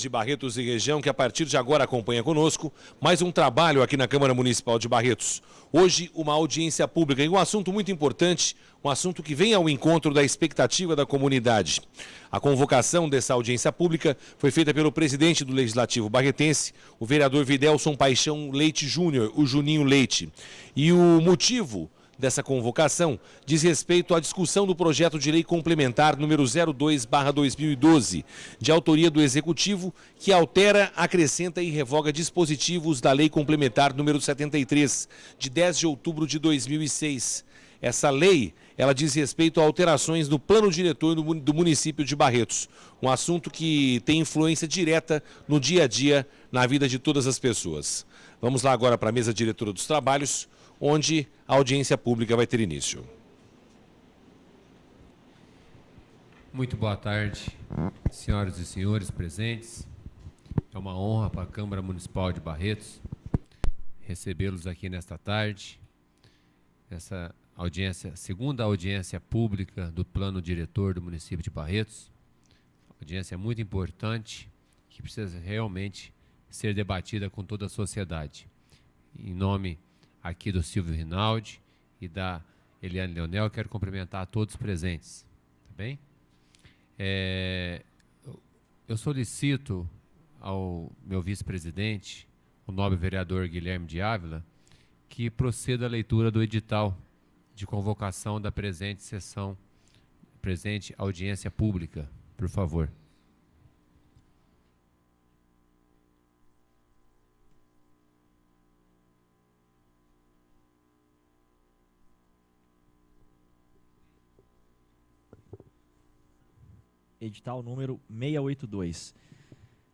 De Barretos e região, que a partir de agora acompanha conosco mais um trabalho aqui na Câmara Municipal de Barretos. Hoje, uma audiência pública e um assunto muito importante, um assunto que vem ao encontro da expectativa da comunidade. A convocação dessa audiência pública foi feita pelo presidente do Legislativo barretense, o vereador Videlson Paixão Leite Júnior, o Juninho Leite. E o motivo dessa convocação diz respeito à discussão do projeto de lei complementar número 02/2012, de autoria do Executivo, que altera, acrescenta e revoga dispositivos da lei complementar número 73, de 10 de outubro de 2006. Essa lei, ela diz respeito a alterações no plano diretor do município de Barretos, um assunto que tem influência direta no dia a dia, na vida de todas as pessoas. Vamos lá agora para a mesa diretora dos trabalhos, onde a audiência pública vai ter início. Muito boa tarde, senhoras e senhores presentes. É uma honra para a Câmara Municipal de Barretos recebê-los aqui nesta tarde. Essa audiência, segunda audiência pública do plano diretor do município de Barretos. Audiência muito importante, que precisa realmente ser debatida com toda a sociedade. Em nome aqui do Silvio Rinaldi e da Eliane Leonel, quero cumprimentar a todos presentes, tá bem? Eu solicito ao meu vice-presidente, o nobre vereador Guilherme de Ávila, que proceda a leitura do edital de convocação da presente sessão, presente audiência pública, por favor. Edital número 682.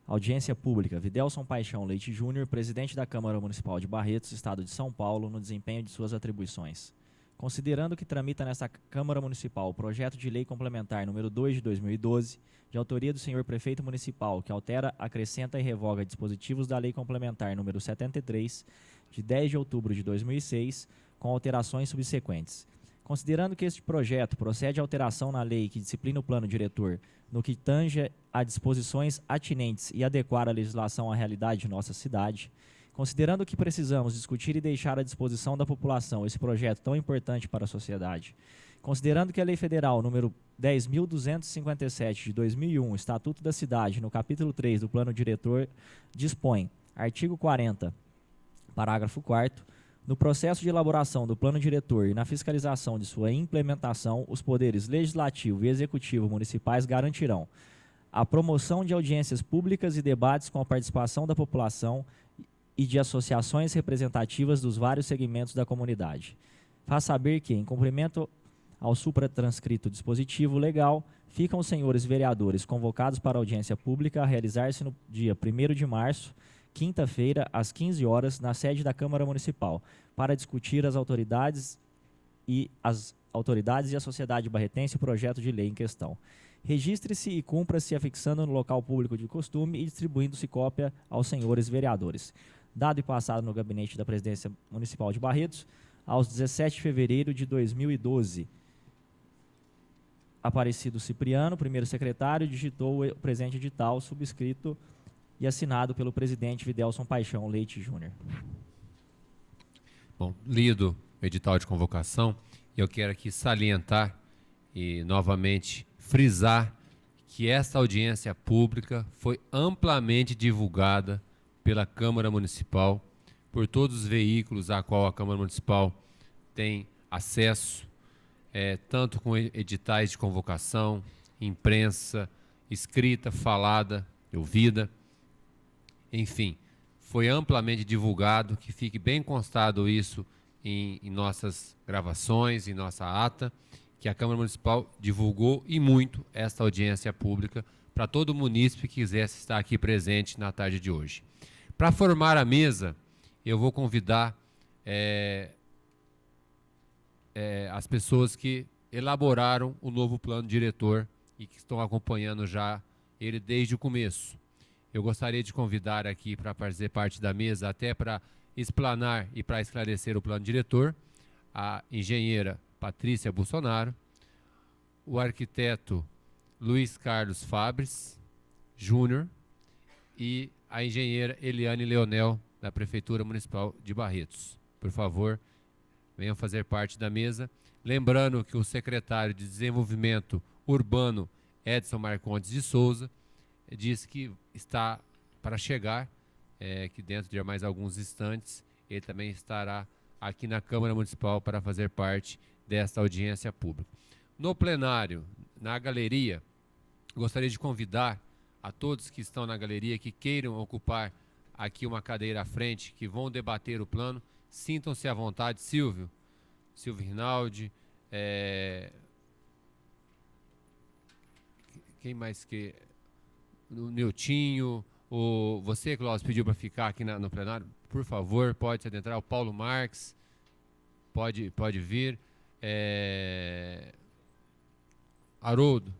Audiência pública. Videlson Paixão Leite Júnior, presidente da Câmara Municipal de Barretos, Estado de São Paulo, no desempenho de suas atribuições. Considerando que tramita nesta Câmara Municipal o projeto de lei complementar número 2 de 2012, de autoria do senhor prefeito municipal, que altera, acrescenta e revoga dispositivos da lei complementar número 73, de 10 de outubro de 2006, com alterações subsequentes. Considerando que este projeto procede à alteração na lei que disciplina o plano diretor, no que tange a disposições atinentes e adequar a legislação à realidade de nossa cidade, considerando que precisamos discutir e deixar à disposição da população esse projeto tão importante para a sociedade, considerando que a Lei Federal número 10.257 de 2001, Estatuto da Cidade, no capítulo 3 do plano diretor, dispõe, artigo 40, parágrafo 4º, no processo de elaboração do plano diretor e na fiscalização de sua implementação, os poderes legislativo e executivo municipais garantirão a promoção de audiências públicas e debates com a participação da população e de associações representativas dos vários segmentos da comunidade. Faz saber que, em cumprimento ao supratranscrito dispositivo legal, ficam os senhores vereadores convocados para a audiência pública a realizar-se no dia 1º de março, quinta-feira, às 15 horas, na sede da Câmara Municipal, para discutir as autoridades e a sociedade barretense o projeto de lei em questão. Registre-se e cumpra-se afixando no local público de costume e distribuindo-se cópia aos senhores vereadores. Dado e passado no gabinete da Presidência Municipal de Barretos, aos 17 de fevereiro de 2012. Aparecido Cipriano, primeiro secretário, digitou o presente edital subscrito e assinado pelo presidente Videlson Paixão Leite Júnior. Bom, lido o edital de convocação, eu quero aqui salientar e novamente frisar que esta audiência pública foi amplamente divulgada pela Câmara Municipal, por todos os veículos a qual a Câmara Municipal tem acesso, tanto com editais de convocação, imprensa, escrita, falada, ouvida. Enfim, foi amplamente divulgado, que fique bem constado isso em nossas gravações, em nossa ata, que a Câmara Municipal divulgou e muito esta audiência pública para todo munícipe que quisesse estar aqui presente na tarde de hoje. Para formar a mesa, eu vou convidar as pessoas que elaboraram o novo plano diretor e que estão acompanhando já ele desde o começo. Eu gostaria de convidar aqui para fazer parte da mesa, até para explanar e para esclarecer o plano diretor, a engenheira Patrícia Bolsonaro, o arquiteto Luiz Carlos Fabres Júnior e a engenheira Eliane Leonel, da Prefeitura Municipal de Barretos. Por favor, venham fazer parte da mesa. Lembrando que o secretário de Desenvolvimento Urbano, Edson Marcondes de Souza, disse que está para chegar, que dentro de mais alguns instantes, ele também estará aqui na Câmara Municipal para fazer parte desta audiência pública. No plenário, na galeria, gostaria de convidar a todos que estão na galeria, que queiram ocupar aqui uma cadeira à frente, que vão debater o plano, sintam-se à vontade. Silvio Rinaldi, quem mais que... O Niltinho, você, Cláudio, pediu para ficar aqui no plenário, por favor, pode se adentrar. O Paulo Marques, pode vir. Haroldo,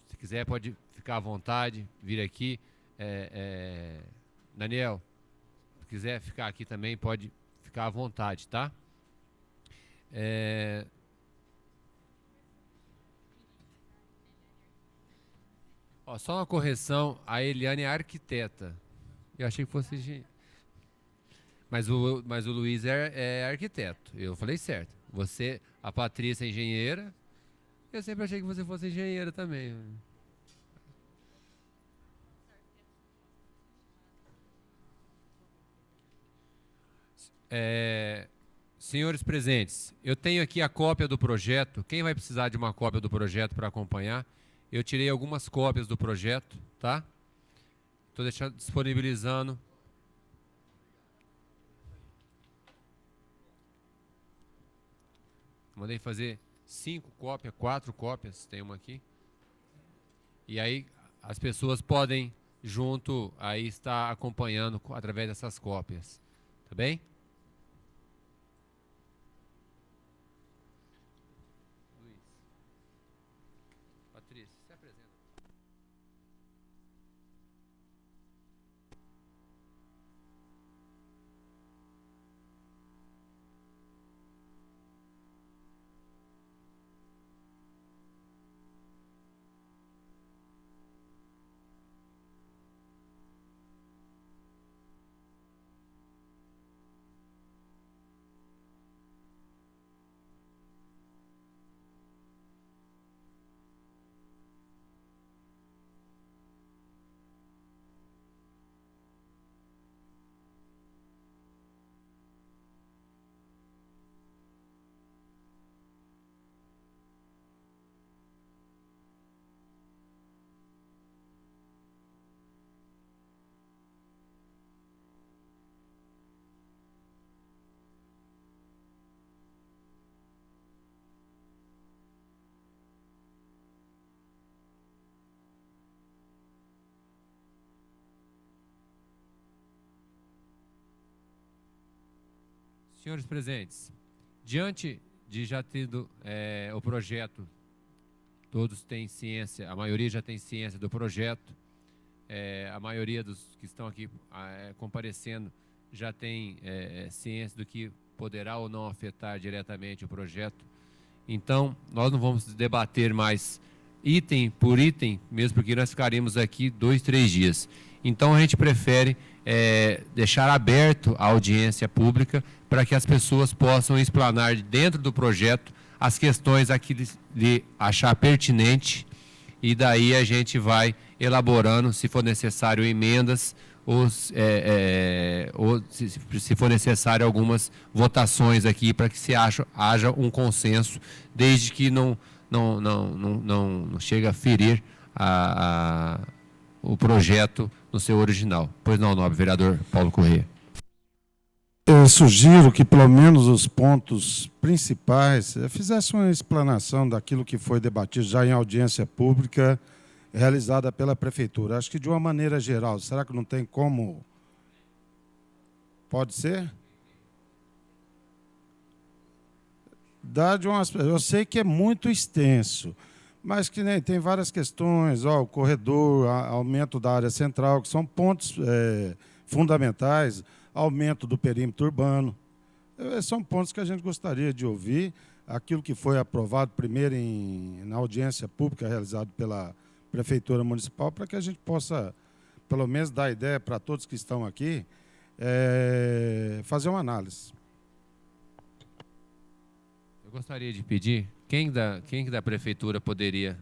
se quiser pode ficar à vontade, vir aqui. Daniel, se quiser ficar aqui também, pode ficar à vontade, tá? Só uma correção, a Eliane é arquiteta. Eu achei que fosse engenheiro. Mas o Luiz é arquiteto. Eu falei certo. Você, a Patrícia é engenheira. Eu sempre achei que você fosse engenheira também. Senhores presentes, eu tenho aqui a cópia do projeto. Quem vai precisar de uma cópia do projeto para acompanhar? Eu tirei algumas cópias do projeto, tá? Estou disponibilizando. Mandei fazer 5 cópias, 4 cópias, tem uma aqui. E aí as pessoas podem, junto, aí estar acompanhando através dessas cópias. Tá bem? Luiz. Patrícia, se apresenta. Senhores presentes, diante de já tendo o projeto, todos têm ciência, a maioria já tem ciência do projeto, a maioria dos que estão aqui comparecendo já tem ciência do que poderá ou não afetar diretamente o projeto. Então, nós não vamos debater mais item por item, mesmo porque nós ficaremos aqui 2, 3 dias. Então, a gente prefere deixar aberto a audiência pública para que as pessoas possam explanar dentro do projeto as questões aqui de achar pertinente, e daí a gente vai elaborando, se for necessário, emendas ou se for necessário algumas votações aqui para que haja um consenso, desde que não chegue a ferir o projeto no seu original. Pois não, nobre vereador Paulo Corrêa. Eu sugiro que, pelo menos, os pontos principais fizesse uma explanação daquilo que foi debatido já em audiência pública realizada pela Prefeitura. Acho que de uma maneira geral. Será que não tem como? Pode ser? Eu sei que é muito extenso, mas que nem tem várias questões, o corredor, aumento da área central, que são pontos fundamentais, aumento do perímetro urbano. São pontos que a gente gostaria de ouvir, aquilo que foi aprovado primeiro na audiência pública realizada pela Prefeitura Municipal, para que a gente possa pelo menos dar ideia para todos que estão aqui, fazer uma análise. Eu gostaria de pedir, quem da prefeitura poderia?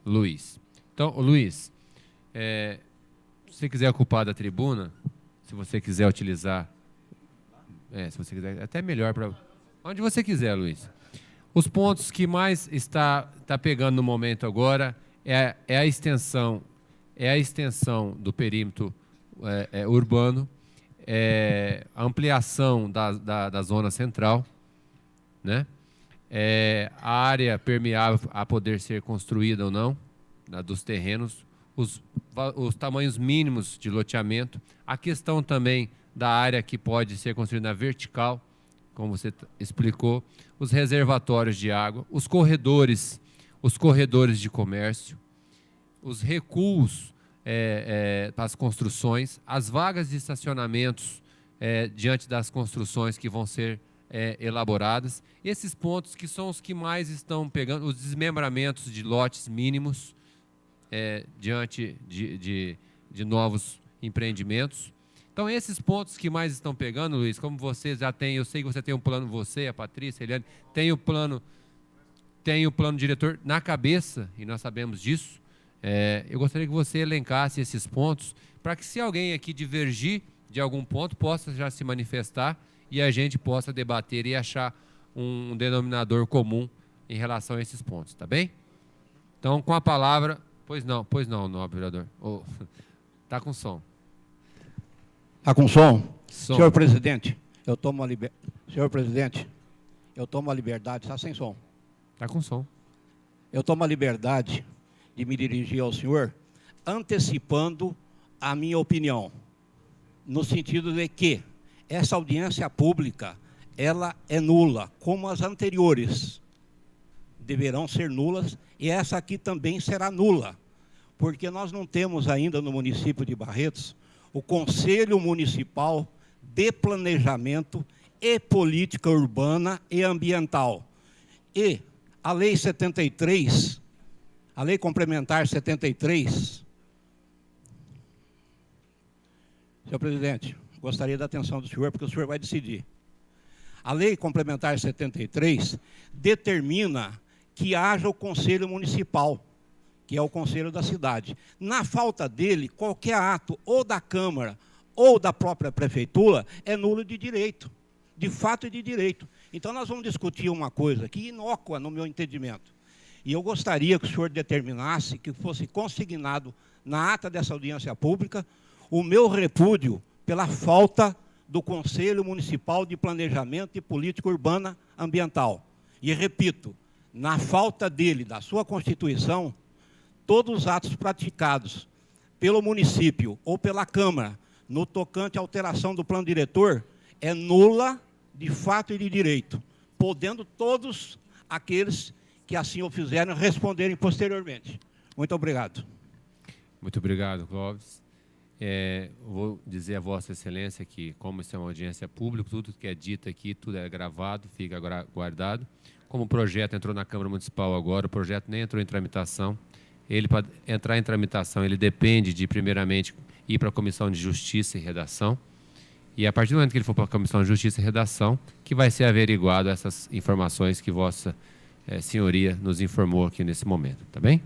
Luiz. Então, Luiz, se você quiser ocupar da tribuna, se você quiser utilizar, se você quiser, até melhor para onde você quiser, Luiz. Os pontos que mais está pegando no momento agora é a extensão do perímetro urbano, a ampliação da zona central, né? A área permeável a poder ser construída ou não, dos terrenos, os tamanhos mínimos de loteamento, a questão também da área que pode ser construída na vertical, como você explicou, os reservatórios de água, os corredores de comércio, os recuos para as construções, as vagas de estacionamentos diante das construções que vão ser elaboradas. Esses pontos que são os que mais estão pegando, os desmembramentos de lotes mínimos diante de novos empreendimentos. Então, esses pontos que mais estão pegando, Luiz, como você já tem, eu sei que você tem um plano, você, a Patrícia, a Eliane, tem o plano diretor na cabeça, e nós sabemos disso. Eu gostaria que você elencasse esses pontos, para que se alguém aqui divergir de algum ponto, possa já se manifestar e a gente possa debater e achar um denominador comum em relação a esses pontos, tá bem? Então, com a palavra... Pois não, nobre vereador. Tá com som. Está com som? Som. Senhor presidente, eu tomo a liberdade, está sem som. Está com som. Eu tomo a liberdade de me dirigir ao senhor, antecipando a minha opinião, no sentido de que essa audiência pública, ela é nula, como as anteriores deverão ser nulas, e essa aqui também será nula, porque nós não temos ainda no município de Barretos o Conselho Municipal de Planejamento e Política Urbana e Ambiental. E a Lei 73, a Lei Complementar 73, senhor presidente, gostaria da atenção do senhor, porque o senhor vai decidir. A Lei Complementar 73 determina que haja o Conselho Municipal, que é o Conselho da cidade. Na falta dele, qualquer ato, ou da Câmara, ou da própria Prefeitura, é nulo de direito, de fato e de direito. Então, nós vamos discutir uma coisa aqui inócua, no meu entendimento. E eu gostaria que o senhor determinasse, que fosse consignado na ata dessa audiência pública, o meu repúdio pela falta do Conselho Municipal de Planejamento e Política Urbana Ambiental. E repito, na falta dele, da sua Constituição, todos os atos praticados pelo município ou pela Câmara, no tocante à alteração do plano diretor, é nula de fato e de direito, podendo todos aqueles que assim o fizeram responderem posteriormente. Muito obrigado. Muito obrigado, Clóvis. Vou dizer a Vossa Excelência que, como isso é uma audiência pública, tudo que é dito aqui, tudo é gravado, fica guardado. Como o projeto entrou na Câmara Municipal agora, o projeto nem entrou em tramitação. Ele, para entrar em tramitação, ele depende de, primeiramente, ir para a Comissão de Justiça e Redação. E a partir do momento que ele for para a Comissão de Justiça e Redação, que vai ser averiguado essas informações que Vossa Senhoria nos informou aqui nesse momento. Tá bem?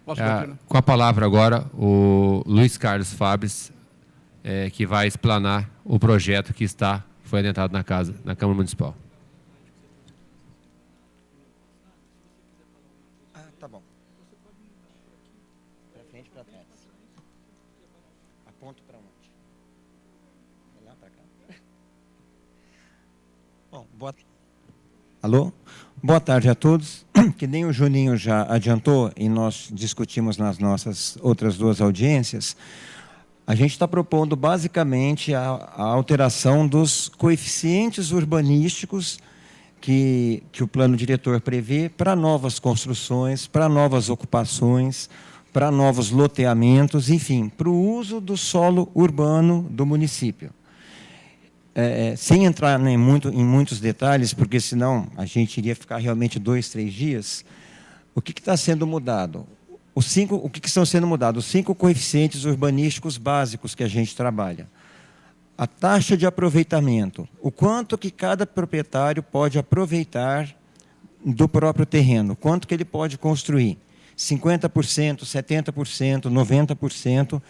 Posso continuar? Com a palavra agora, o Luiz Carlos Fabres, que vai explanar o projeto que foi adentrado na Câmara Municipal. Tá bom. Para frente, para trás. Aponto para onde? Olhar para cá. Bom, Alô? Boa tarde a todos. Que nem o Juninho já adiantou e nós discutimos nas nossas outras duas audiências, a gente está propondo basicamente a alteração dos coeficientes urbanísticos que o plano diretor prevê para novas construções, para novas ocupações, para novos loteamentos, enfim, para o uso do solo urbano do município. Sem entrar em muitos detalhes, porque senão a gente iria ficar realmente 2, 3 dias, o que está sendo mudado? o que estão sendo mudados? Os 5 coeficientes urbanísticos básicos que a gente trabalha. A taxa de aproveitamento, o quanto que cada proprietário pode aproveitar do próprio terreno, quanto que ele pode construir. 50%, 70%, 90%.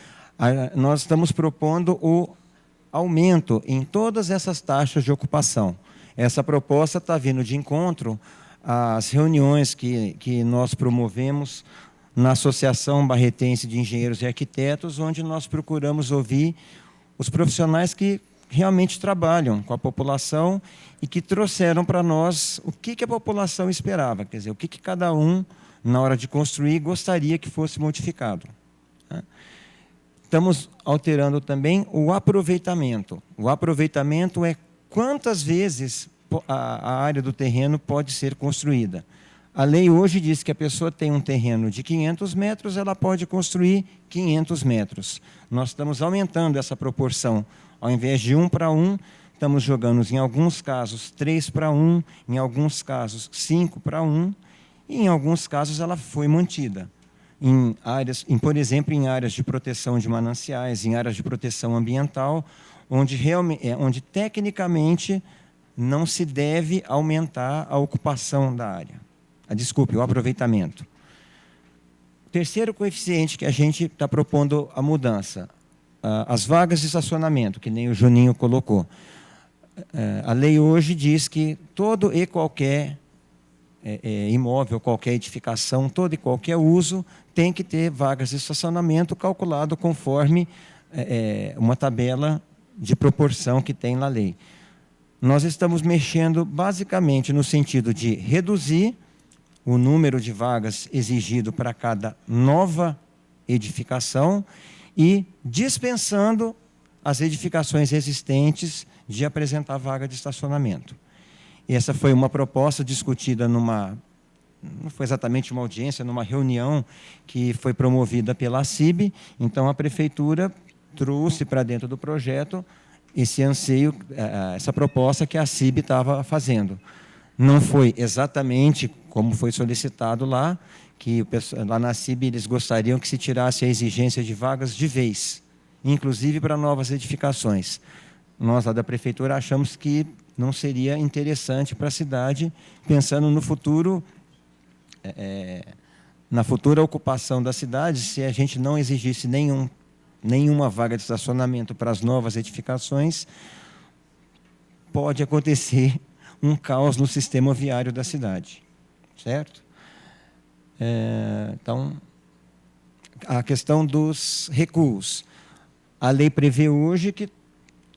Nós estamos propondo o aumento em todas essas taxas de ocupação. Essa proposta está vindo de encontro às reuniões que nós promovemos na Associação Barretense de Engenheiros e Arquitetos, onde nós procuramos ouvir os profissionais que realmente trabalham com a população e que trouxeram para nós o que a população esperava, quer dizer, o que cada um, na hora de construir, gostaria que fosse modificado. Estamos alterando também o aproveitamento. O aproveitamento é quantas vezes a área do terreno pode ser construída. A lei hoje diz que a pessoa tem um terreno de 500 metros, ela pode construir 500 metros. Nós estamos aumentando essa proporção. Ao invés de 1 para 1, estamos jogando, em alguns casos, 3 para 1, em alguns casos, 5 para 1, e em alguns casos ela foi mantida. Por exemplo, em áreas de proteção de mananciais, em áreas de proteção ambiental, onde tecnicamente não se deve aumentar a ocupação da área. O aproveitamento. O terceiro coeficiente que a gente está propondo a mudança, as vagas de estacionamento, que nem o Juninho colocou. A lei hoje diz que todo e qualquer imóvel, qualquer edificação, todo e qualquer uso tem que ter vagas de estacionamento calculado conforme uma tabela de proporção que tem na lei. Nós estamos mexendo basicamente no sentido de reduzir o número de vagas exigido para cada nova edificação e dispensando as edificações existentes de apresentar vaga de estacionamento. Essa foi uma proposta discutida não foi exatamente uma audiência, numa reunião que foi promovida pela CIB. Então, a Prefeitura trouxe para dentro do projeto esse anseio, essa proposta que a CIB estava fazendo. Não foi exatamente como foi solicitado lá, que lá na CIB eles gostariam que se tirasse a exigência de vagas de vez, inclusive para novas edificações. Nós, lá da Prefeitura, achamos que não seria interessante para a cidade, pensando no futuro, na futura ocupação da cidade, se a gente não exigisse nenhuma vaga de estacionamento para as novas edificações, pode acontecer um caos no sistema viário da cidade, certo? Então, a questão dos recuos. A lei prevê hoje que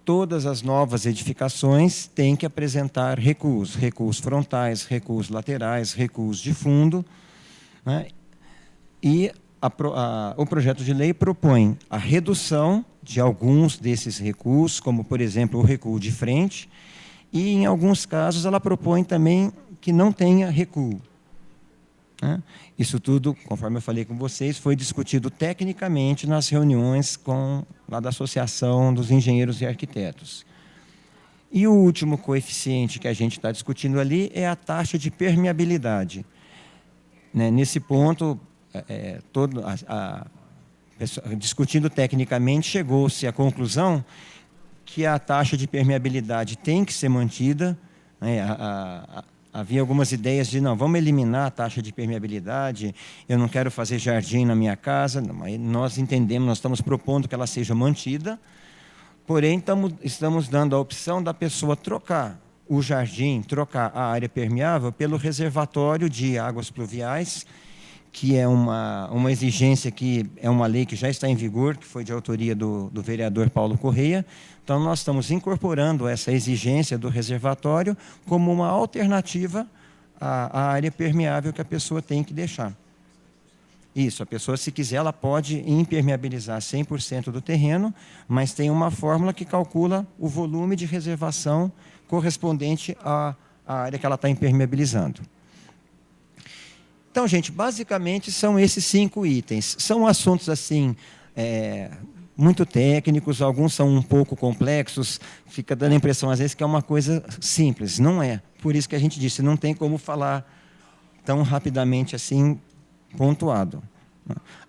todas as novas edificações têm que apresentar recuos frontais, recuos laterais, recuos de fundo, né? E o projeto de lei propõe a redução de alguns desses recuos, como, por exemplo, o recuo de frente, e, em alguns casos, ela propõe também que não tenha recuo. Isso tudo, conforme eu falei com vocês, foi discutido tecnicamente nas reuniões lá da Associação dos Engenheiros e Arquitetos. E o último coeficiente que a gente está discutindo ali é a taxa de permeabilidade. Nesse ponto, discutindo tecnicamente, chegou-se à conclusão que a taxa de permeabilidade tem que ser mantida. Havia algumas ideias de, não, vamos eliminar a taxa de permeabilidade, eu não quero fazer jardim na minha casa. Nós entendemos, nós estamos propondo que ela seja mantida, porém estamos dando a opção da pessoa trocar o jardim, trocar a área permeável pelo reservatório de águas pluviais, que é uma exigência que é uma lei que já está em vigor, que foi de autoria do vereador Paulo Correia. Então, nós estamos incorporando essa exigência do reservatório como uma alternativa à área permeável que a pessoa tem que deixar. Isso, a pessoa, se quiser, ela pode impermeabilizar 100% do terreno, mas tem uma fórmula que calcula o volume de reservação correspondente à área que ela está impermeabilizando. Então, gente, basicamente são esses 5 itens. São assuntos assim muito técnicos, alguns são um pouco complexos, fica dando a impressão às vezes que é uma coisa simples. Não é. Por isso que a gente disse, não tem como falar tão rapidamente assim, pontuado.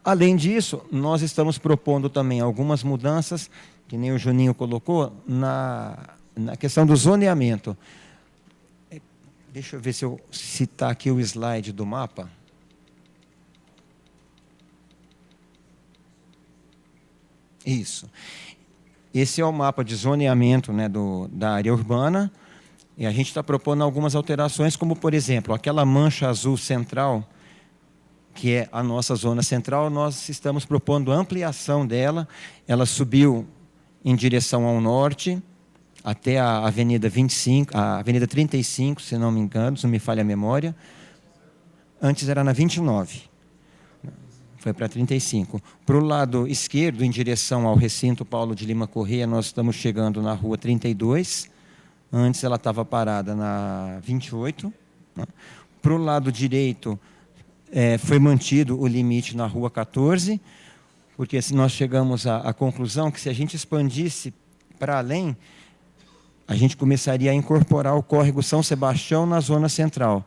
Além disso, nós estamos propondo também algumas mudanças, que nem o Juninho colocou, na questão do zoneamento. Deixa eu ver se está aqui o slide do mapa. Isso. Esse é o mapa de zoneamento, né, da área urbana, e a gente está propondo algumas alterações, como, por exemplo, aquela mancha azul central, que é a nossa zona central, nós estamos propondo ampliação dela. Ela subiu em direção ao norte, até a Avenida 25, a Avenida 35, se não me engano, se não me falha a memória. Antes era na 29. Foi para 35. Para o lado esquerdo, em direção ao recinto Paulo de Lima Corrêa, nós estamos chegando na rua 32. Antes ela estava parada na 28. Para o lado direito, foi mantido o limite na rua 14, porque nós chegamos à conclusão que, se a gente expandisse para além, a gente começaria a incorporar o córrego São Sebastião na zona central.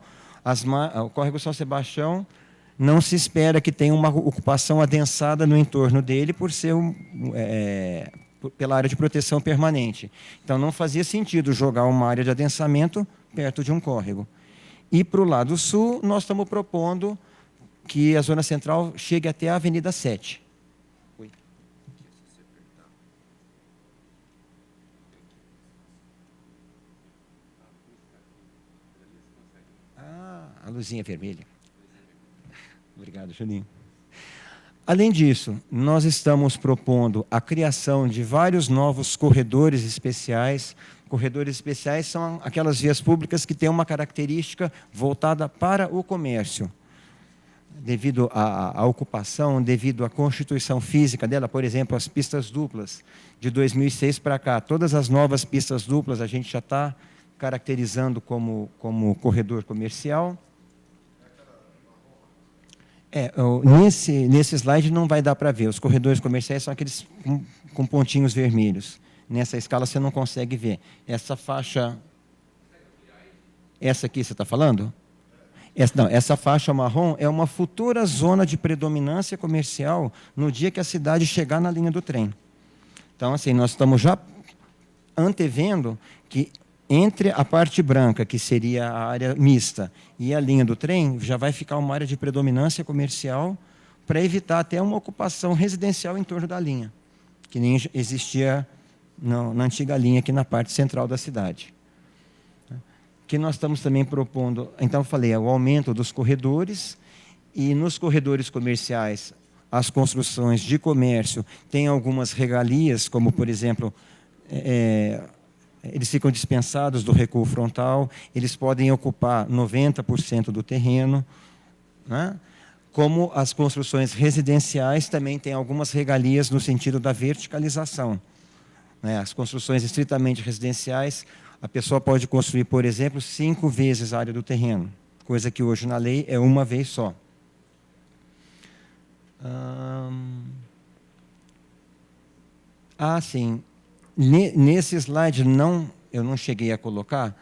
O córrego São Sebastião não se espera que tenha uma ocupação adensada no entorno dele, por ser pela área de proteção permanente. Então, não fazia sentido jogar uma área de adensamento perto de um córrego. E, para o lado sul, nós estamos propondo que a zona central chegue até a Avenida 7. A luzinha vermelha. Obrigado, Juninho. Além disso, nós estamos propondo a criação de vários novos corredores especiais. Corredores especiais são aquelas vias públicas que têm uma característica voltada para o comércio. Devido à ocupação, devido à constituição física dela, por exemplo, as pistas duplas, de 2006 para cá, todas as novas pistas duplas a gente já está caracterizando como corredor comercial. Nesse slide não vai dar para ver. Os corredores comerciais são aqueles com pontinhos vermelhos. Nessa escala você não consegue ver. Essa faixa... Essa aqui você está falando? Essa faixa marrom é uma futura zona de predominância comercial no dia que a cidade chegar na linha do trem. Então, assim, nós estamos já antevendo que entre a parte branca, que seria a área mista, e a linha do trem, já vai ficar uma área de predominância comercial para evitar até uma ocupação residencial em torno da linha, que nem existia na antiga linha aqui na parte central da cidade. Que nós estamos também propondo, então eu falei, o aumento dos corredores, e nos corredores comerciais, as construções de comércio têm algumas regalias, como, por exemplo, eles ficam dispensados do recuo frontal, eles podem ocupar 90% do terreno, né? Como as construções residenciais também têm algumas regalias no sentido da verticalização. Né? As construções estritamente residenciais, a pessoa pode construir, por exemplo, 5 vezes a área do terreno, coisa que hoje na lei é uma vez só. Sim. Nesse slide eu não cheguei a colocar,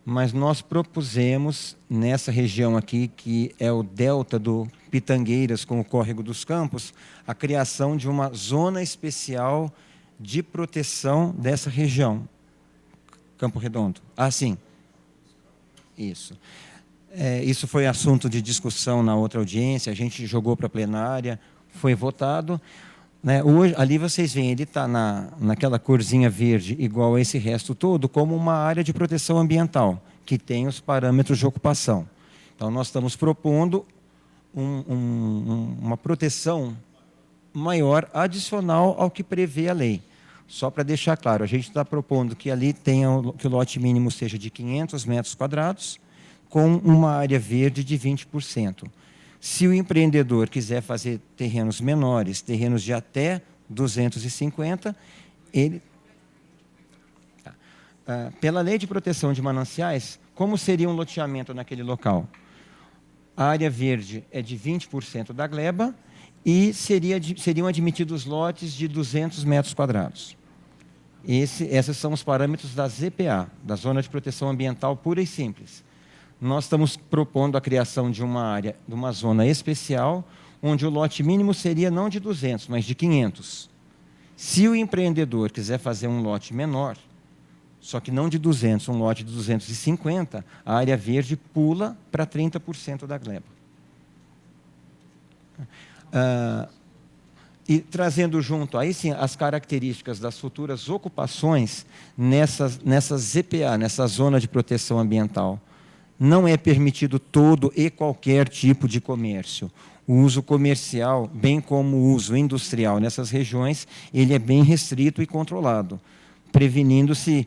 mas nós propusemos, nessa região aqui, que é o delta do Pitangueiras com o Córrego dos Campos, a criação de uma zona especial de proteção dessa região. Campo Redondo. Sim. Isso. Isso foi assunto de discussão na outra audiência, a gente jogou para a plenária, foi votado. Né? Hoje, ali vocês veem, ele está naquela corzinha verde, igual a esse resto todo, como uma área de proteção ambiental, que tem os parâmetros de ocupação. Então, nós estamos propondo uma proteção maior, adicional ao que prevê a lei. Só para deixar claro, a gente está propondo que ali que o lote mínimo seja de 500 metros quadrados, com uma área verde de 20%. Se o empreendedor quiser fazer terrenos menores, terrenos de até 250, ele... Pela lei de proteção de mananciais, como seria um loteamento naquele local? A área verde é de 20% da gleba e seriam admitidos lotes de 200 metros quadrados. Esses são os parâmetros da ZPA, da Zona de Proteção Ambiental Pura e Simples. Nós estamos propondo a criação de uma área, de uma zona especial, onde o lote mínimo seria não de 200, mas de 500. Se o empreendedor quiser fazer um lote menor, só que não de 200, um lote de 250, a área verde pula para 30% da gleba. E trazendo junto, aí sim, as características das futuras ocupações nessa ZPA, nessa zona de proteção ambiental. Não é permitido todo e qualquer tipo de comércio. O uso comercial, bem como o uso industrial nessas regiões, ele é bem restrito e controlado, prevenindo-se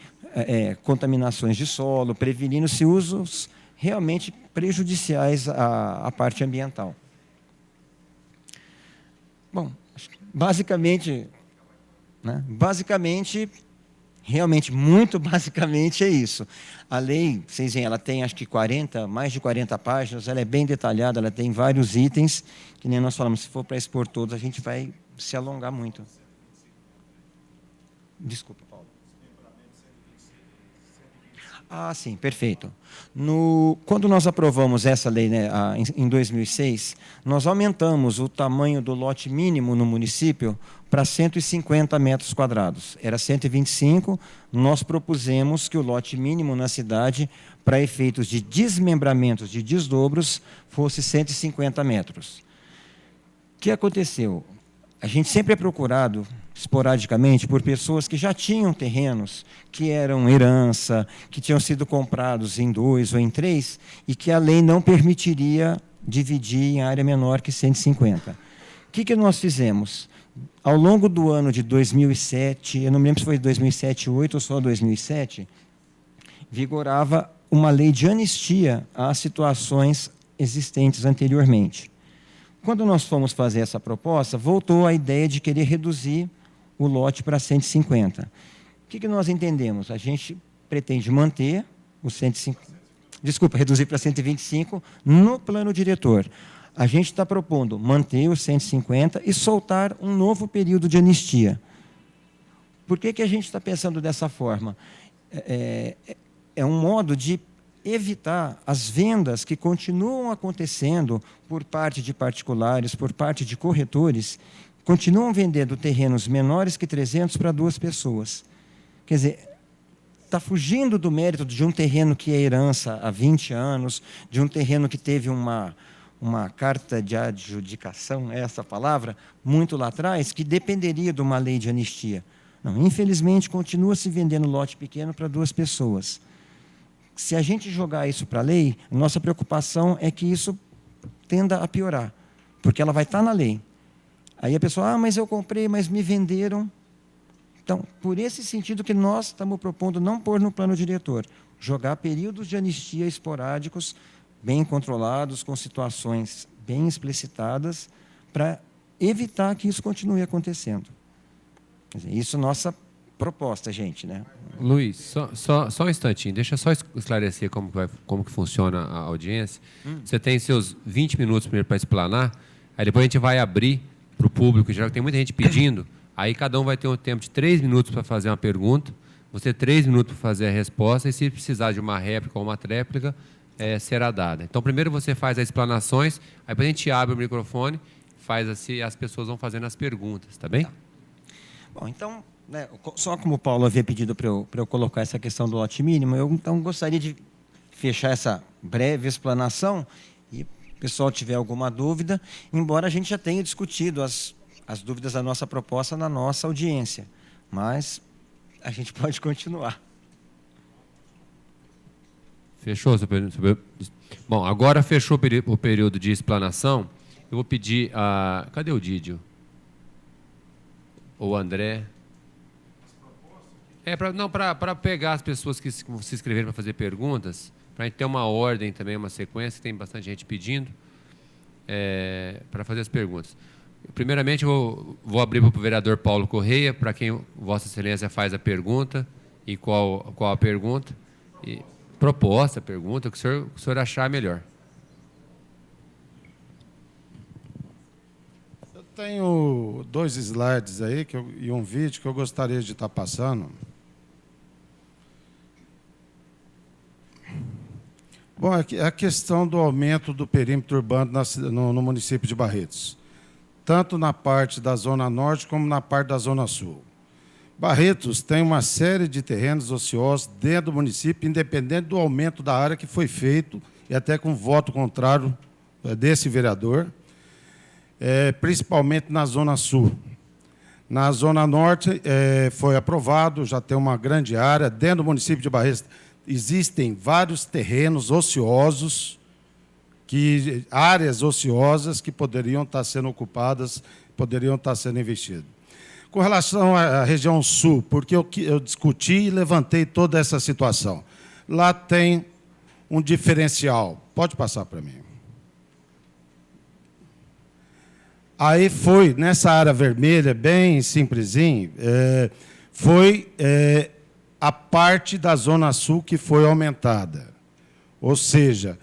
contaminações de solo, prevenindo-se usos realmente prejudiciais à parte ambiental. Bom, basicamente, realmente, muito basicamente é isso. A lei, vocês veem, ela tem acho que mais de 40 páginas, ela é bem detalhada, ela tem vários itens, que nem nós falamos, se for para expor todos, a gente vai se alongar muito. Desculpa, Paulo. Ah, sim, perfeito. Quando nós aprovamos essa lei, né, em 2006, nós aumentamos o tamanho do lote mínimo no município para 150 metros quadrados. Era 125, nós propusemos que o lote mínimo na cidade, para efeitos de desmembramentos de desdobros, fosse 150 metros. O que aconteceu? A gente sempre é procurado, esporadicamente, por pessoas que já tinham terrenos, que eram herança, que tinham sido comprados em 2 ou em 3, e que a lei não permitiria dividir em área menor que 150. O que nós fizemos? Ao longo do ano de 2007, eu não me lembro se foi 2007, 2008 ou só 2007, vigorava uma lei de anistia às situações existentes anteriormente. Quando nós fomos fazer essa proposta, voltou a ideia de querer reduzir o lote para 150. O que nós entendemos? A gente pretende manter os 150, reduzir para 125 no plano diretor. A gente está propondo manter os 150 e soltar um novo período de anistia. Por que a gente está pensando dessa forma? É um modo de evitar as vendas que continuam acontecendo por parte de particulares, por parte de corretores, continuam vendendo terrenos menores que 300 para 2 pessoas. Quer dizer, está fugindo do mérito de um terreno que é herança há 20 anos, de um terreno que teve uma carta de adjudicação, é essa palavra, muito lá atrás, que dependeria de uma lei de anistia. Não, infelizmente, continua se vendendo lote pequeno para 2 pessoas. Se a gente jogar isso para a lei, a nossa preocupação é que isso tenda a piorar, porque ela vai estar na lei. Aí a pessoa, mas eu comprei, mas me venderam. Então, por esse sentido que nós estamos propondo não pôr no plano diretor, jogar períodos de anistia esporádicos, bem controlados, com situações bem explicitadas, para evitar que isso continue acontecendo. Quer dizer, isso é nossa proposta, gente, né? Luiz, só um instantinho, deixa eu só esclarecer como que funciona a audiência. Você tem seus 20 minutos primeiro para explanar, aí depois a gente vai abrir para o público, já que tem muita gente pedindo, aí cada um vai ter um tempo de 3 minutos para fazer uma pergunta, você 3 minutos para fazer a resposta, e se precisar de uma réplica ou uma tréplica, será dada. Então, primeiro você faz as explanações, aí depois a gente abre o microfone, faz assim, e as pessoas vão fazendo as perguntas, tá bem? Tá. Bom, então, né, só como o Paulo havia pedido para eu colocar essa questão do lote mínimo, eu então gostaria de fechar essa breve explanação e o pessoal tiver alguma dúvida, embora a gente já tenha discutido as dúvidas da nossa proposta na nossa audiência, mas a gente pode continuar. Fechou? Bom, agora fechou o período de explanação, eu vou pedir a... Cadê o Dídio? Ou o André? Para pegar as pessoas que se inscreveram para fazer perguntas, para a gente ter uma ordem também, uma sequência, tem bastante gente pedindo, para fazer as perguntas. Primeiramente, eu vou abrir para o vereador Paulo Correia, para quem Vossa Excelência faz a pergunta, e qual a pergunta. Pergunta, o que o senhor achar melhor. Eu tenho 2 slides aí e um vídeo que eu gostaria de estar passando. Bom, é a questão do aumento do perímetro urbano no município de Barretos. tanto na parte da Zona Norte como na parte da Zona Sul. Barretos tem uma série de terrenos ociosos dentro do município, independente do aumento da área que foi feito, e até com voto contrário desse vereador, principalmente na Zona Sul. Na Zona Norte foi aprovado, já tem uma grande área. Dentro do município de Barretos existem vários terrenos ociosos, áreas ociosas que poderiam estar sendo ocupadas, poderiam estar sendo investidas. Com relação à região sul, porque eu discuti e levantei toda essa situação. Lá tem um diferencial. Pode passar para mim. Aí foi, nessa área vermelha, bem simplesinho, foi a parte da Zona Sul que foi aumentada. Ou seja,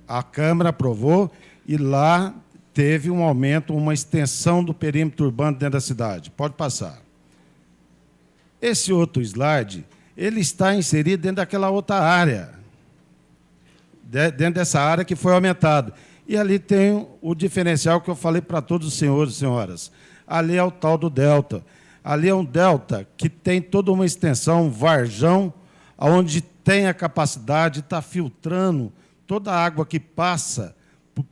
a Câmara aprovou e lá teve um aumento, uma extensão do perímetro urbano dentro da cidade. Pode passar. Esse outro slide, ele está inserido dentro daquela outra área, dentro dessa área que foi aumentada. E ali tem o diferencial que eu falei para todos os senhores e senhoras. Ali é o tal do delta. Ali é um delta que tem toda uma extensão, um varjão, onde tem a capacidade de estar filtrando toda a água que passa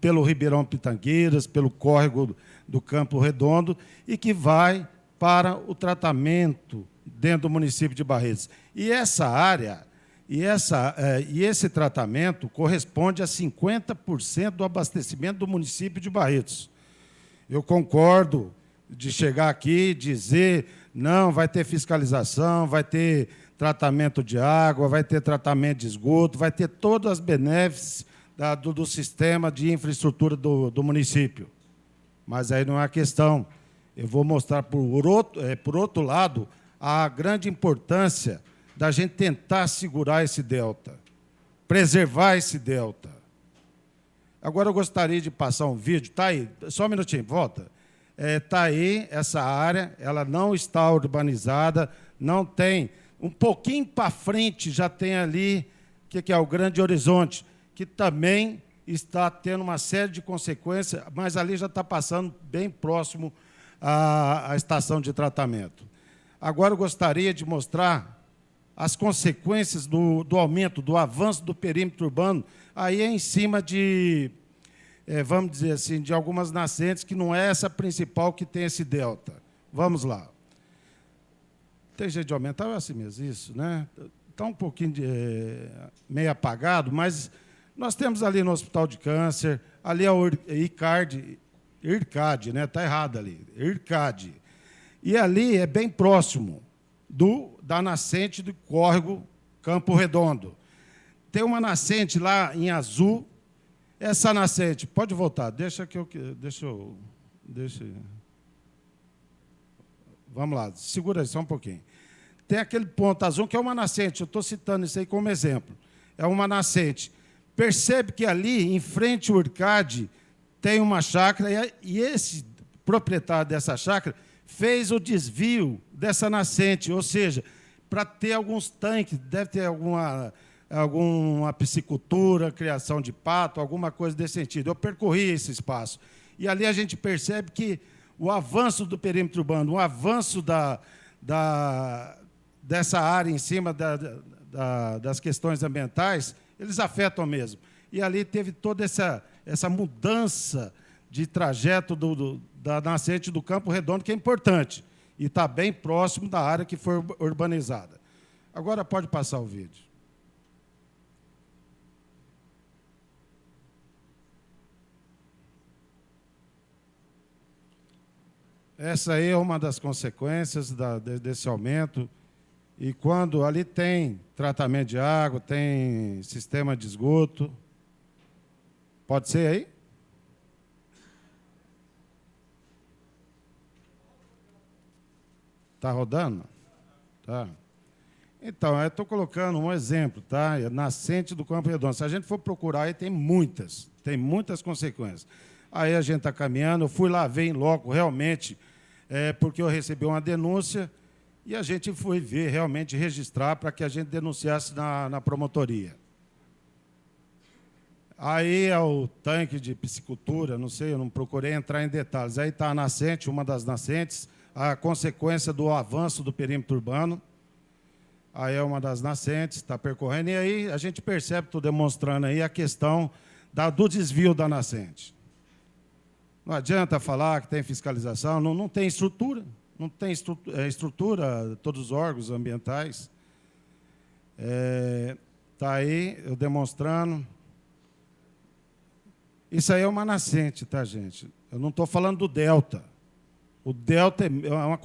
pelo Ribeirão Pitangueiras, pelo córrego do Campo Redondo, e que vai para o tratamento dentro do município de Barretos. E essa área, e esse tratamento corresponde a 50% do abastecimento do município de Barretos. Eu concordo de chegar aqui e dizer, não, vai ter fiscalização, vai ter tratamento de água, vai ter tratamento de esgoto, vai ter todas as benefícios do sistema de infraestrutura do município. Mas aí não é a questão. Eu vou mostrar, por outro lado, a grande importância da gente tentar segurar esse delta, preservar esse delta. Agora eu gostaria de passar um vídeo. Está aí, só um minutinho, volta. Está aí essa área, ela não está urbanizada, não tem. Um pouquinho para frente já tem ali, que é o Grande Horizonte, que também está tendo uma série de consequências, mas ali já está passando bem próximo à estação de tratamento. Agora eu gostaria de mostrar as consequências do aumento, do avanço do perímetro urbano, aí é em cima de, vamos dizer assim, de algumas nascentes, que não é essa principal que tem esse delta. Vamos lá. Tem jeito de aumentar, é assim mesmo, isso, né? Está um pouquinho meio apagado, mas nós temos ali no Hospital de Câncer, ali é o IRCAD, né? Está errado ali, IRCAD. E ali é bem próximo da nascente do córrego Campo Redondo. Tem uma nascente lá em azul. Essa nascente, pode voltar, vamos lá, segura aí só um pouquinho. Tem aquele ponto azul que é uma nascente, eu estou citando isso aí como exemplo. É uma nascente. Percebe que ali, em frente ao IRCAD, tem uma chácara, e esse proprietário dessa chácara fez o desvio dessa nascente, ou seja, para ter alguns tanques, deve ter alguma piscicultura, criação de pato, alguma coisa desse sentido. Eu percorri esse espaço. E ali a gente percebe que o avanço do perímetro urbano, o avanço dessa área em cima das questões ambientais, eles afetam mesmo. E ali teve toda essa mudança de trajeto da nascente do Campo Redondo, que é importante, e está bem próximo da área que foi urbanizada. Agora pode passar o vídeo. Essa aí é uma das consequências desse aumento. E quando ali tem tratamento de água, tem sistema de esgoto. Pode ser aí? Está rodando? Tá. Então, eu estou colocando um exemplo, tá? É nascente do Campo Redondo. Se a gente for procurar, aí tem muitas consequências. Aí a gente está caminhando, eu fui lá ver em loco, realmente, porque eu recebi uma denúncia, e a gente foi ver, realmente, registrar para que a gente denunciasse na promotoria. Aí é o tanque de piscicultura, não sei, eu não procurei entrar em detalhes. Aí está a nascente, uma das nascentes, a consequência do avanço do perímetro urbano. Aí é uma das nascentes, está percorrendo. E aí a gente percebe, estou demonstrando aí, a questão do desvio da nascente. Não adianta falar que tem fiscalização, não tem estrutura. Não tem estrutura, todos os órgãos ambientais. Está aí, eu demonstrando. Isso aí é uma nascente, tá, gente? Eu não estou falando do delta. O delta é uma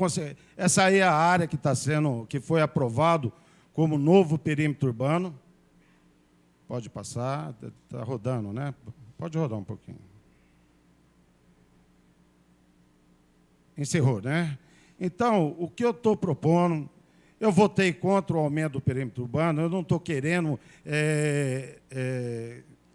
essa aí é a área que foi aprovado como novo perímetro urbano. Pode passar, está rodando, né? Pode rodar um pouquinho. Encerrou, né? Então, o que eu estou propondo, eu votei contra o aumento do perímetro urbano, eu não estou querendo,